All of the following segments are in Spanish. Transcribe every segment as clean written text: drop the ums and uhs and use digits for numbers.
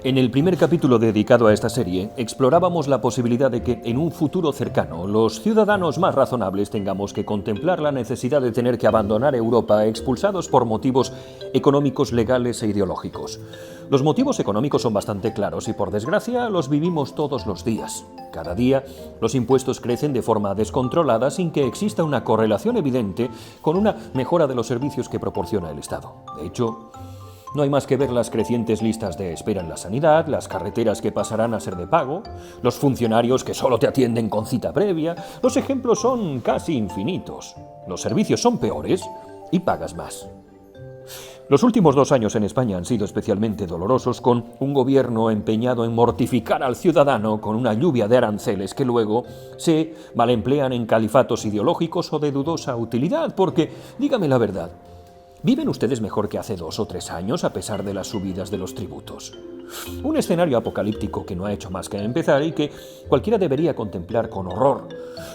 En el primer capítulo dedicado a esta serie, explorábamos la posibilidad de que, en un futuro cercano, los ciudadanos más razonables tengamos que contemplar la necesidad de tener que abandonar Europa expulsados por motivos económicos, legales e ideológicos. Los motivos económicos son bastante claros y, por desgracia, los vivimos todos los días. Cada día, los impuestos crecen de forma descontrolada sin que exista una correlación evidente con una mejora de los servicios que proporciona el Estado. De hecho, no hay más que ver las crecientes listas de espera en la sanidad, las carreteras que pasarán a ser de pago, los funcionarios que solo te atienden con cita previa. Los ejemplos son casi infinitos. Los servicios son peores y pagas más. Los últimos 2 años en España han sido especialmente dolorosos, con un gobierno empeñado en mortificar al ciudadano con una lluvia de aranceles que luego se malemplean en califatos ideológicos o de dudosa utilidad, porque, dígame la verdad, ¿viven ustedes mejor que hace 2 o 3 años a pesar de las subidas de los tributos? Un escenario apocalíptico que no ha hecho más que empezar y que cualquiera debería contemplar con horror.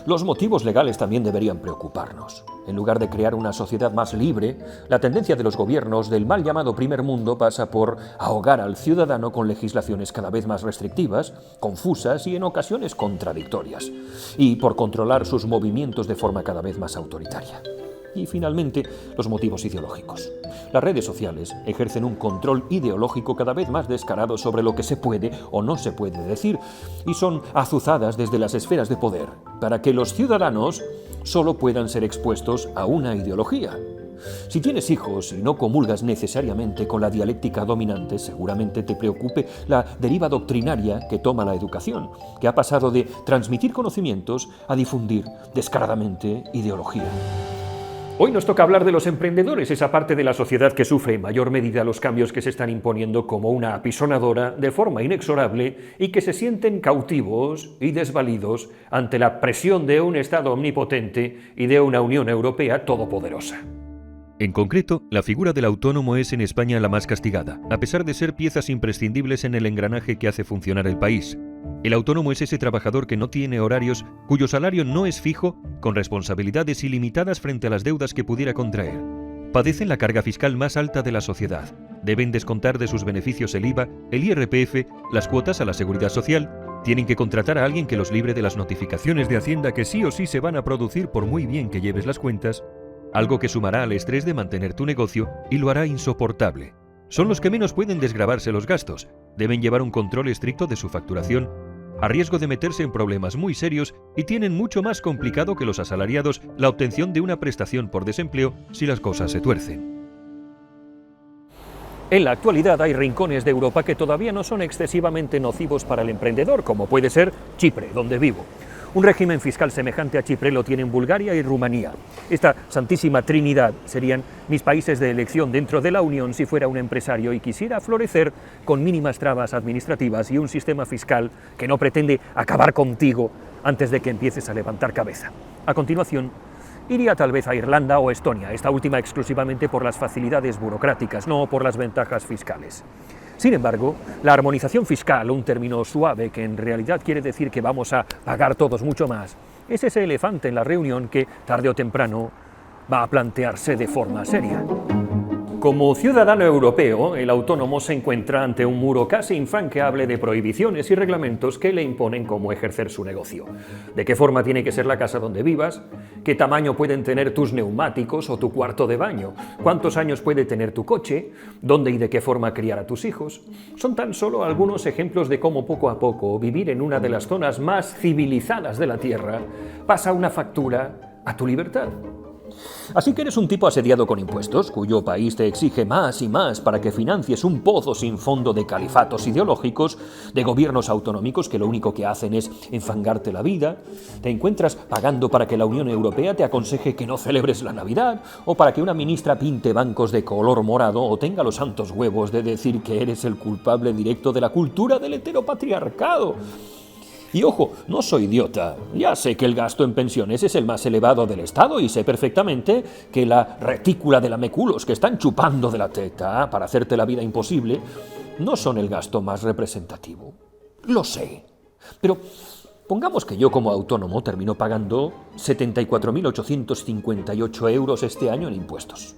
Los motivos legales también deberían preocuparnos. En lugar de crear una sociedad más libre, la tendencia de los gobiernos del mal llamado primer mundo pasa por ahogar al ciudadano con legislaciones cada vez más restrictivas, confusas y en ocasiones contradictorias, y por controlar sus movimientos de forma cada vez más autoritaria. Y finalmente, los motivos ideológicos. Las redes sociales ejercen un control ideológico cada vez más descarado sobre lo que se puede o no se puede decir, y son azuzadas desde las esferas de poder para que los ciudadanos solo puedan ser expuestos a una ideología. Si tienes hijos y no comulgas necesariamente con la dialéctica dominante, seguramente te preocupe la deriva doctrinaria que toma la educación, que ha pasado de transmitir conocimientos a difundir descaradamente ideología. Hoy nos toca hablar de los emprendedores, esa parte de la sociedad que sufre en mayor medida los cambios que se están imponiendo como una apisonadora de forma inexorable y que se sienten cautivos y desvalidos ante la presión de un Estado omnipotente y de una Unión Europea todopoderosa. En concreto, la figura del autónomo es en España la más castigada, a pesar de ser piezas imprescindibles en el engranaje que hace funcionar el país. El autónomo es ese trabajador que no tiene horarios, cuyo salario no es fijo, con responsabilidades ilimitadas frente a las deudas que pudiera contraer. Padecen la carga fiscal más alta de la sociedad. Deben descontar de sus beneficios el IVA, el IRPF, las cuotas a la Seguridad Social. Tienen que contratar a alguien que los libre de las notificaciones de Hacienda que sí o sí se van a producir por muy bien que lleves las cuentas, algo que sumará al estrés de mantener tu negocio y lo hará insoportable. Son los que menos pueden desgravarse los gastos, deben llevar un control estricto de su facturación, a riesgo de meterse en problemas muy serios, y tienen mucho más complicado que los asalariados la obtención de una prestación por desempleo si las cosas se tuercen. En la actualidad hay rincones de Europa que todavía no son excesivamente nocivos para el emprendedor, como puede ser Chipre, donde vivo. Un régimen fiscal semejante a Chipre lo tienen Bulgaria y Rumanía. Esta santísima trinidad serían mis países de elección dentro de la Unión si fuera un empresario y quisiera florecer con mínimas trabas administrativas y un sistema fiscal que no pretende acabar contigo antes de que empieces a levantar cabeza. A continuación, iría tal vez a Irlanda o Estonia, esta última exclusivamente por las facilidades burocráticas, no por las ventajas fiscales. Sin embargo, la armonización fiscal, un término suave que en realidad quiere decir que vamos a pagar todos mucho más, es ese elefante en la reunión que, tarde o temprano, va a plantearse de forma seria. Como ciudadano europeo, el autónomo se encuentra ante un muro casi infranqueable de prohibiciones y reglamentos que le imponen cómo ejercer su negocio. ¿De qué forma tiene que ser la casa donde vivas? ¿Qué tamaño pueden tener tus neumáticos o tu cuarto de baño? ¿Cuántos años puede tener tu coche? ¿Dónde y de qué forma criar a tus hijos? Son tan solo algunos ejemplos de cómo poco a poco vivir en una de las zonas más civilizadas de la Tierra pasa una factura a tu libertad. Así que eres un tipo asediado con impuestos, cuyo país te exige más y más para que financies un pozo sin fondo de califatos ideológicos, de gobiernos autonómicos que lo único que hacen es enfangarte la vida. Te encuentras pagando para que la Unión Europea te aconseje que no celebres la Navidad, o para que una ministra pinte bancos de color morado o tenga los santos huevos de decir que eres el culpable directo de la cultura del heteropatriarcado. Y ojo, no soy idiota, ya sé que el gasto en pensiones es el más elevado del Estado y sé perfectamente que la retícula de lameculos que están chupando de la teta para hacerte la vida imposible no son el gasto más representativo. Lo sé, pero Pongamos que yo como autónomo termino pagando 74.858 euros este año en impuestos.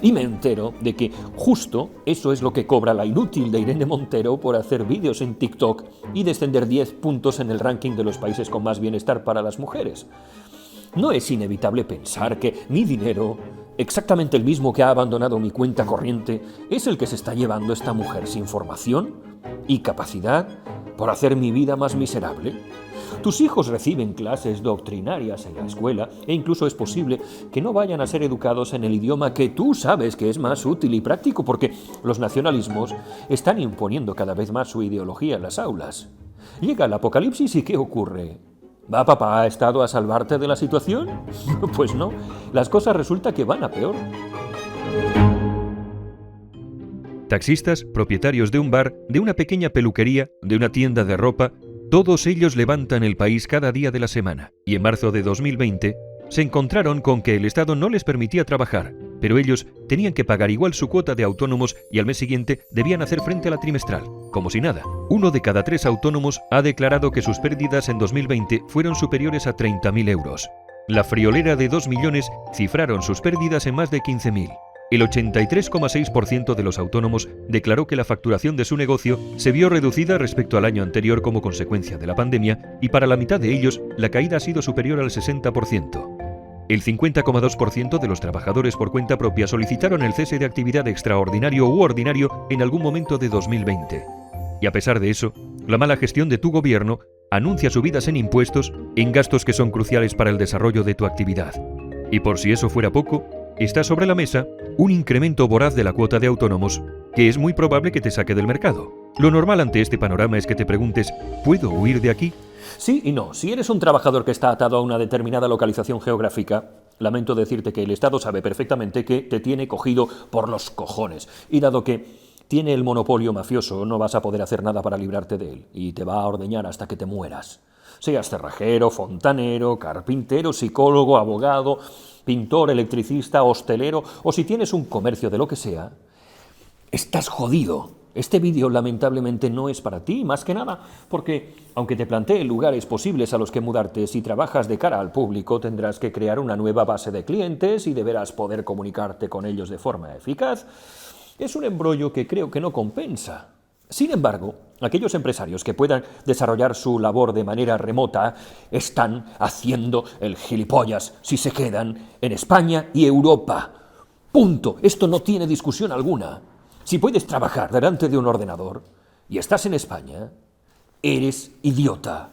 Y me entero de que justo eso es lo que cobra la inútil de Irene Montero por hacer vídeos en TikTok y descender 10 puntos en el ranking de los países con más bienestar para las mujeres. No es inevitable pensar que mi dinero, exactamente el mismo que ha abandonado mi cuenta corriente, es el que se está llevando esta mujer sin formación y capacidad por hacer mi vida más miserable. Tus hijos reciben clases doctrinarias en la escuela e incluso es posible que no vayan a ser educados en el idioma que tú sabes que es más útil y práctico porque los nacionalismos están imponiendo cada vez más su ideología en las aulas. Llega el apocalipsis y ¿qué ocurre? ¿Va papá a estado a salvarte de la situación? Pues no, las cosas resulta que van a peor. Taxistas, propietarios de un bar, de una pequeña peluquería, de una tienda de ropa, todos ellos levantan el país cada día de la semana, y en marzo de 2020 se encontraron con que el Estado no les permitía trabajar, pero ellos tenían que pagar igual su cuota de autónomos y al mes siguiente debían hacer frente a la trimestral, como si nada. 1 de cada 3 autónomos ha declarado que sus pérdidas en 2020 fueron superiores a 30.000 euros. La friolera de 2 millones cifraron sus pérdidas en más de 15.000. El 83,6% de los autónomos declaró que la facturación de su negocio se vio reducida respecto al año anterior como consecuencia de la pandemia y para la mitad de ellos la caída ha sido superior al 60%. El 50,2% de los trabajadores por cuenta propia solicitaron el cese de actividad extraordinario u ordinario en algún momento de 2020. Y a pesar de eso, la mala gestión de tu gobierno anuncia subidas en impuestos en gastos que son cruciales para el desarrollo de tu actividad. Y por si eso fuera poco, está sobre la mesa un incremento voraz de la cuota de autónomos que es muy probable que te saque del mercado. Lo normal ante este panorama es que te preguntes, ¿puedo huir de aquí? Sí y no. Si eres un trabajador que está atado a una determinada localización geográfica, lamento decirte que el Estado sabe perfectamente que te tiene cogido por los cojones. Y dado que tiene el monopolio mafioso, no vas a poder hacer nada para librarte de él. Y te va a ordeñar hasta que te mueras. Seas cerrajero, fontanero, carpintero, psicólogo, abogado, pintor, electricista, hostelero, o si tienes un comercio de lo que sea, estás jodido. Este vídeo lamentablemente no es para ti, más que nada, porque aunque te plantee lugares posibles a los que mudarte, si trabajas de cara al público tendrás que crear una nueva base de clientes y deberás poder comunicarte con ellos de forma eficaz. Es un embrollo que creo que no compensa. Sin embargo, aquellos empresarios que puedan desarrollar su labor de manera remota están haciendo el gilipollas si se quedan en España y Europa. Punto. Esto no tiene discusión alguna. Si puedes trabajar delante de un ordenador y estás en España, eres idiota.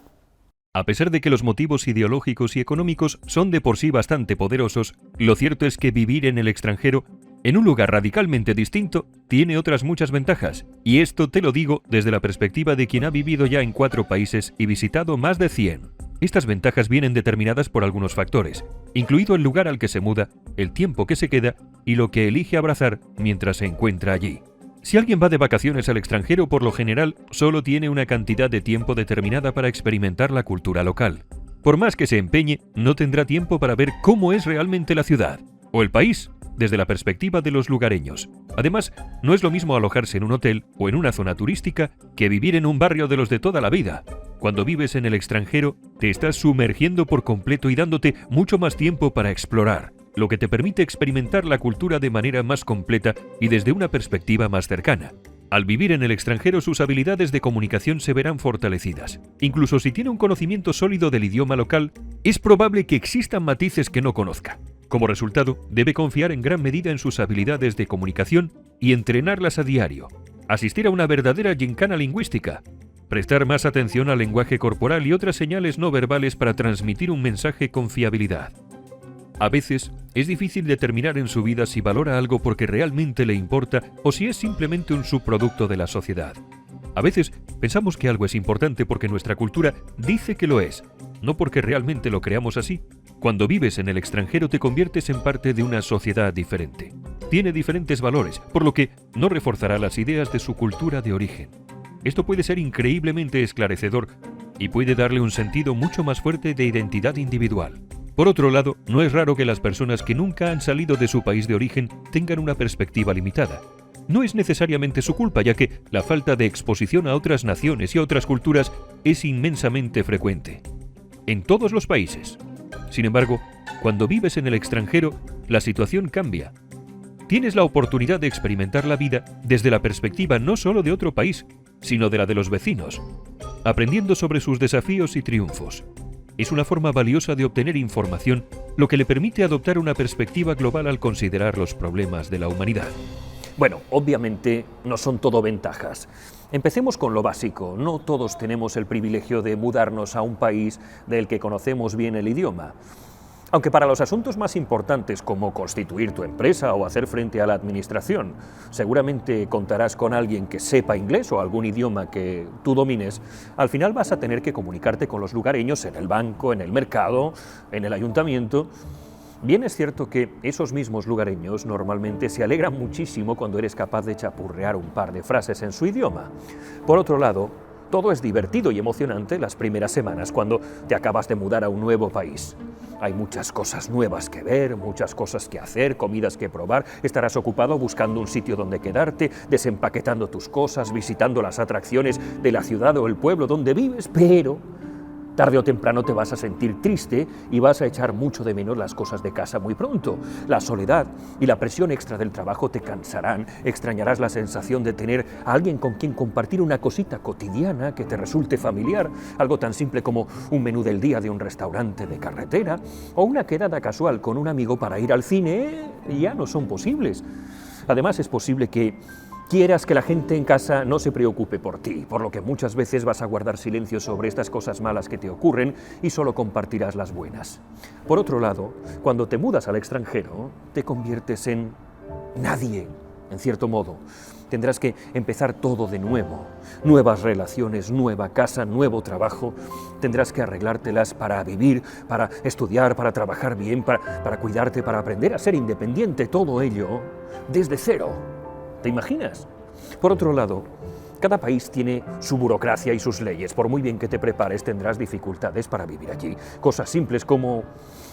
A pesar de que los motivos ideológicos y económicos son de por sí bastante poderosos, lo cierto es que vivir en el extranjero, en un lugar radicalmente distinto, tiene otras muchas ventajas, y esto te lo digo desde la perspectiva de quien ha vivido ya en 4 países y visitado más de 100. Estas ventajas vienen determinadas por algunos factores, incluido el lugar al que se muda, el tiempo que se queda y lo que elige abrazar mientras se encuentra allí. Si alguien va de vacaciones al extranjero, por lo general, solo tiene una cantidad de tiempo determinada para experimentar la cultura local. Por más que se empeñe, no tendrá tiempo para ver cómo es realmente la ciudad, o el país, desde la perspectiva de los lugareños. Además, no es lo mismo alojarse en un hotel o en una zona turística que vivir en un barrio de los de toda la vida. Cuando vives en el extranjero, te estás sumergiendo por completo y dándote mucho más tiempo para explorar, lo que te permite experimentar la cultura de manera más completa y desde una perspectiva más cercana. Al vivir en el extranjero, sus habilidades de comunicación se verán fortalecidas. Incluso si tiene un conocimiento sólido del idioma local, es probable que existan matices que no conozca. Como resultado, debe confiar en gran medida en sus habilidades de comunicación y entrenarlas a diario. Asistir a una verdadera gincana lingüística. Prestar más atención al lenguaje corporal y otras señales no verbales para transmitir un mensaje con fiabilidad. A veces, es difícil determinar en su vida si valora algo porque realmente le importa o si es simplemente un subproducto de la sociedad. A veces, pensamos que algo es importante porque nuestra cultura dice que lo es, no porque realmente lo creamos así. Cuando vives en el extranjero te conviertes en parte de una sociedad diferente. Tiene diferentes valores, por lo que no reforzará las ideas de su cultura de origen. Esto puede ser increíblemente esclarecedor y puede darle un sentido mucho más fuerte de identidad individual. Por otro lado, no es raro que las personas que nunca han salido de su país de origen tengan una perspectiva limitada. No es necesariamente su culpa, ya que la falta de exposición a otras naciones y a otras culturas es inmensamente frecuente. en todos los países. Sin embargo, cuando vives en el extranjero, la situación cambia. Tienes la oportunidad de experimentar la vida desde la perspectiva no solo de otro país, sino de la de los vecinos, aprendiendo sobre sus desafíos y triunfos. Es una forma valiosa de obtener información, lo que le permite adoptar una perspectiva global al considerar los problemas de la humanidad. Bueno, obviamente no son todo ventajas. Empecemos con lo básico. No todos tenemos el privilegio de mudarnos a un país del que conocemos bien el idioma. Aunque para los asuntos más importantes, como constituir tu empresa o hacer frente a la administración, seguramente contarás con alguien que sepa inglés o algún idioma que tú domines, al final vas a tener que comunicarte con los lugareños en el banco, en el mercado, en el ayuntamiento. Bien es cierto que esos mismos lugareños normalmente se alegran muchísimo cuando eres capaz de chapurrear un par de frases en su idioma. Por otro lado, todo es divertido y emocionante las primeras semanas cuando te acabas de mudar a un nuevo país. Hay muchas cosas nuevas que ver, muchas cosas que hacer, comidas que probar. Estarás ocupado buscando un sitio donde quedarte, desempaquetando tus cosas, visitando las atracciones de la ciudad o el pueblo donde vives, pero tarde o temprano te vas a sentir triste y vas a echar mucho de menos las cosas de casa muy pronto. La soledad y la presión extra del trabajo te cansarán, extrañarás la sensación de tener a alguien con quien compartir una cosita cotidiana que te resulte familiar, algo tan simple como un menú del día de un restaurante de carretera o una quedada casual con un amigo para ir al cine, ya no son posibles. Además, es posible que quieras que la gente en casa no se preocupe por ti, por lo que muchas veces vas a guardar silencio sobre estas cosas malas que te ocurren y solo compartirás las buenas. Por otro lado, cuando te mudas al extranjero, te conviertes en nadie, en cierto modo. Tendrás que empezar todo de nuevo, nuevas relaciones, nueva casa, nuevo trabajo. Tendrás que arreglártelas para vivir, para estudiar, para trabajar bien, para cuidarte, para aprender a ser independiente, todo ello desde cero. ¿Te imaginas? Por otro lado, cada país tiene su burocracia y sus leyes. Por muy bien que te prepares, tendrás dificultades para vivir allí. Cosas simples como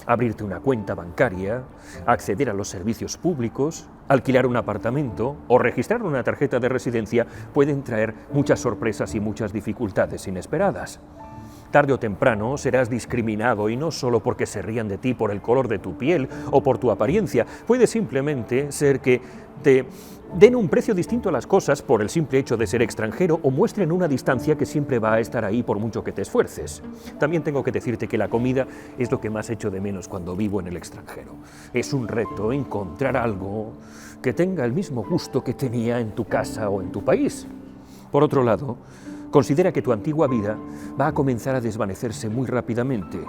abrirte una cuenta bancaria, acceder a los servicios públicos, alquilar un apartamento o registrar una tarjeta de residencia pueden traer muchas sorpresas y muchas dificultades inesperadas. Tarde o temprano serás discriminado y no solo porque se rían de ti por el color de tu piel o por tu apariencia. Puede simplemente ser que te den un precio distinto a las cosas por el simple hecho de ser extranjero o muestren una distancia que siempre va a estar ahí por mucho que te esfuerces. También tengo que decirte que la comida es lo que más echo de menos cuando vivo en el extranjero. Es un reto encontrar algo que tenga el mismo gusto que tenía en tu casa o en tu país. Por otro lado, considera que tu antigua vida va a comenzar a desvanecerse muy rápidamente.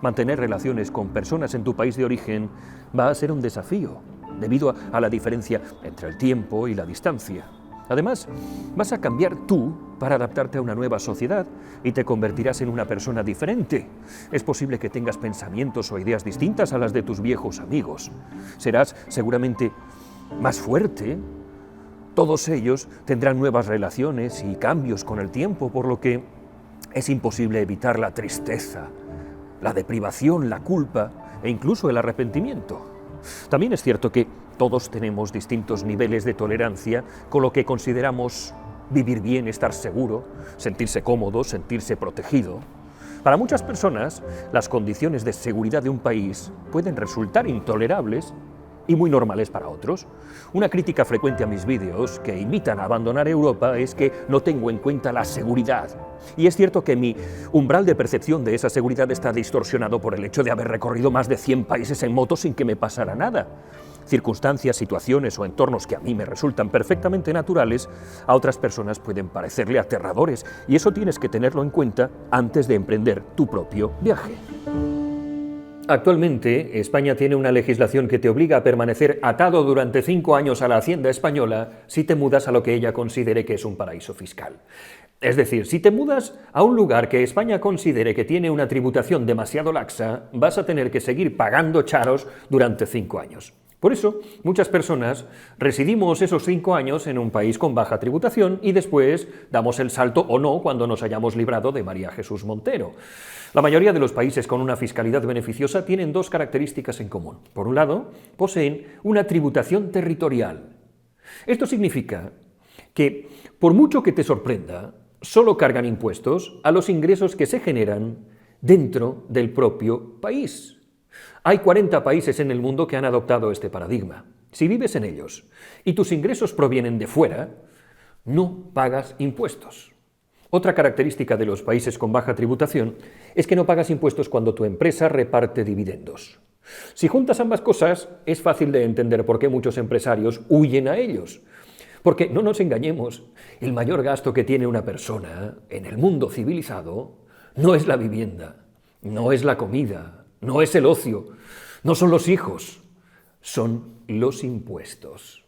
Mantener relaciones con personas en tu país de origen va a ser un desafío, debido a la diferencia entre el tiempo y la distancia. Además, vas a cambiar tú para adaptarte a una nueva sociedad y te convertirás en una persona diferente. Es posible que tengas pensamientos o ideas distintas a las de tus viejos amigos. Serás seguramente más fuerte. Todos ellos tendrán nuevas relaciones y cambios con el tiempo, por lo que es imposible evitar la tristeza, la deprivación, la culpa e incluso el arrepentimiento. También es cierto que todos tenemos distintos niveles de tolerancia con lo que consideramos vivir bien, estar seguro, sentirse cómodo, sentirse protegido. Para muchas personas, las condiciones de seguridad de un país pueden resultar intolerables y muy normales para otros. Una crítica frecuente a mis vídeos que invitan a abandonar Europa es que no tengo en cuenta la seguridad. Y es cierto que mi umbral de percepción de esa seguridad está distorsionado por el hecho de haber recorrido más de 100 países en moto sin que me pasara nada. Circunstancias, situaciones o entornos que a mí me resultan perfectamente naturales, a otras personas pueden parecerle aterradores, y eso tienes que tenerlo en cuenta antes de emprender tu propio viaje. Actualmente, España tiene una legislación que te obliga a permanecer atado durante 5 años a la Hacienda española si te mudas a lo que ella considere que es un paraíso fiscal. Es decir, si te mudas a un lugar que España considere que tiene una tributación demasiado laxa, vas a tener que seguir pagando charos durante 5 años. Por eso, muchas personas residimos esos 5 años en un país con baja tributación y después damos el salto o no cuando nos hayamos librado de María Jesús Montero. La mayoría de los países con una fiscalidad beneficiosa tienen 2 características en común. Por un lado, poseen una tributación territorial. Esto significa que, por mucho que te sorprenda, solo cargan impuestos a los ingresos que se generan dentro del propio país. Hay 40 países en el mundo que han adoptado este paradigma. Si vives en ellos y tus ingresos provienen de fuera, no pagas impuestos. Otra característica de los países con baja tributación es que no pagas impuestos cuando tu empresa reparte dividendos. Si juntas ambas cosas, es fácil de entender por qué muchos empresarios huyen a ellos. Porque, no nos engañemos, el mayor gasto que tiene una persona en el mundo civilizado no es la vivienda, no es la comida, no es el ocio, no son los hijos, son los impuestos.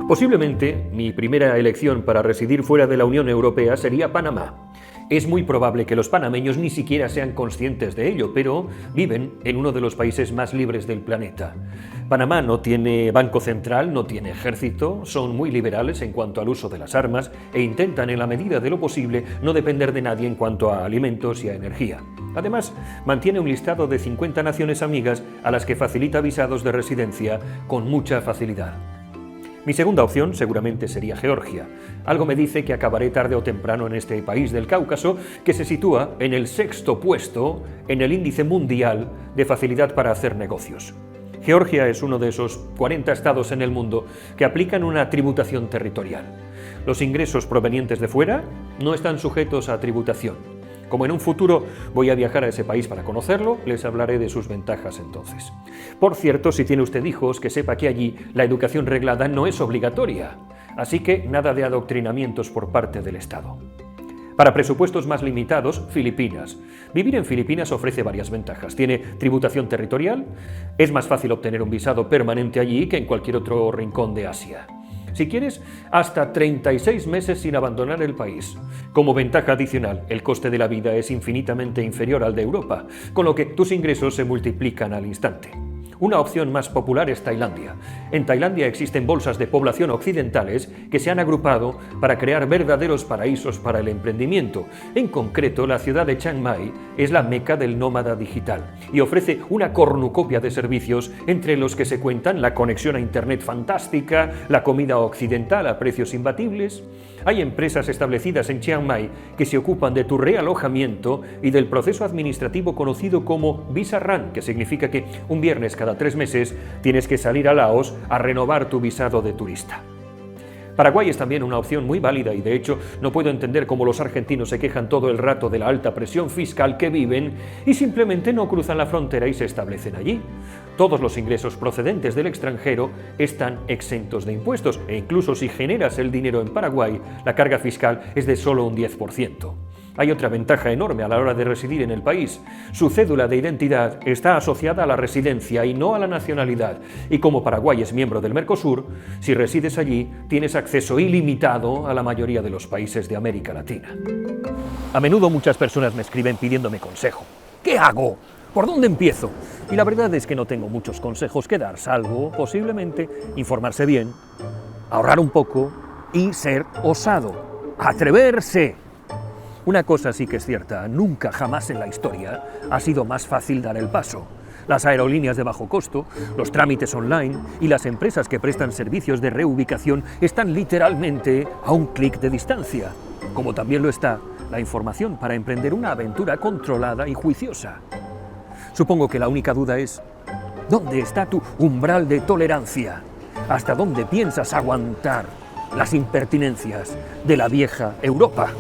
Posiblemente mi primera elección para residir fuera de la Unión Europea sería Panamá. Es muy probable que los panameños ni siquiera sean conscientes de ello, pero viven en uno de los países más libres del planeta. Panamá no tiene banco central, no tiene ejército, son muy liberales en cuanto al uso de las armas e intentan, en la medida de lo posible, no depender de nadie en cuanto a alimentos y a energía. Además, mantiene un listado de 50 naciones amigas a las que facilita visados de residencia con mucha facilidad. Mi segunda opción seguramente sería Georgia. Algo me dice que acabaré tarde o temprano en este país del Cáucaso, que se sitúa en el 6º puesto en el índice mundial de facilidad para hacer negocios. Georgia es uno de esos 40 estados en el mundo que aplican una tributación territorial. Los ingresos provenientes de fuera no están sujetos a tributación. Como en un futuro voy a viajar a ese país para conocerlo, les hablaré de sus ventajas entonces. Por cierto, si tiene usted hijos, que sepa que allí la educación reglada no es obligatoria, así que nada de adoctrinamientos por parte del Estado. Para presupuestos más limitados, Filipinas. Vivir en Filipinas ofrece varias ventajas. Tiene tributación territorial, es más fácil obtener un visado permanente allí que en cualquier otro rincón de Asia. Si quieres, hasta 36 meses sin abandonar el país. Como ventaja adicional, el coste de la vida es infinitamente inferior al de Europa, con lo que tus ingresos se multiplican al instante. Una opción más popular es Tailandia. En Tailandia existen bolsas de población occidentales que se han agrupado para crear verdaderos paraísos para el emprendimiento. En concreto, la ciudad de Chiang Mai es la meca del nómada digital y ofrece una cornucopia de servicios entre los que se cuentan la conexión a internet fantástica, la comida occidental a precios imbatibles. Hay empresas establecidas en Chiang Mai que se ocupan de tu realojamiento y del proceso administrativo conocido como Visa Run, que significa que un viernes cada 3 meses tienes que salir a Laos a renovar tu visado de turista. Paraguay es también una opción muy válida y de hecho no puedo entender cómo los argentinos se quejan todo el rato de la alta presión fiscal que viven y simplemente no cruzan la frontera y se establecen allí. Todos los ingresos procedentes del extranjero están exentos de impuestos e incluso si generas el dinero en Paraguay, la carga fiscal es de solo un 10%. Hay otra ventaja enorme a la hora de residir en el país. Su cédula de identidad está asociada a la residencia y no a la nacionalidad. Y como Paraguay es miembro del Mercosur, si resides allí, tienes acceso ilimitado a la mayoría de los países de América Latina. A menudo muchas personas me escriben pidiéndome consejo. ¿Qué hago? ¿Por dónde empiezo? Y la verdad es que no tengo muchos consejos que dar, salvo, posiblemente, informarse bien, ahorrar un poco y ser osado. ¡Atreverse! Una cosa sí que es cierta, nunca jamás en la historia ha sido más fácil dar el paso. Las aerolíneas de bajo costo, los trámites online y las empresas que prestan servicios de reubicación están literalmente a un clic de distancia, como también lo está la información para emprender una aventura controlada y juiciosa. Supongo que la única duda es, ¿dónde está tu umbral de tolerancia? ¿Hasta dónde piensas aguantar las impertinencias de la vieja Europa?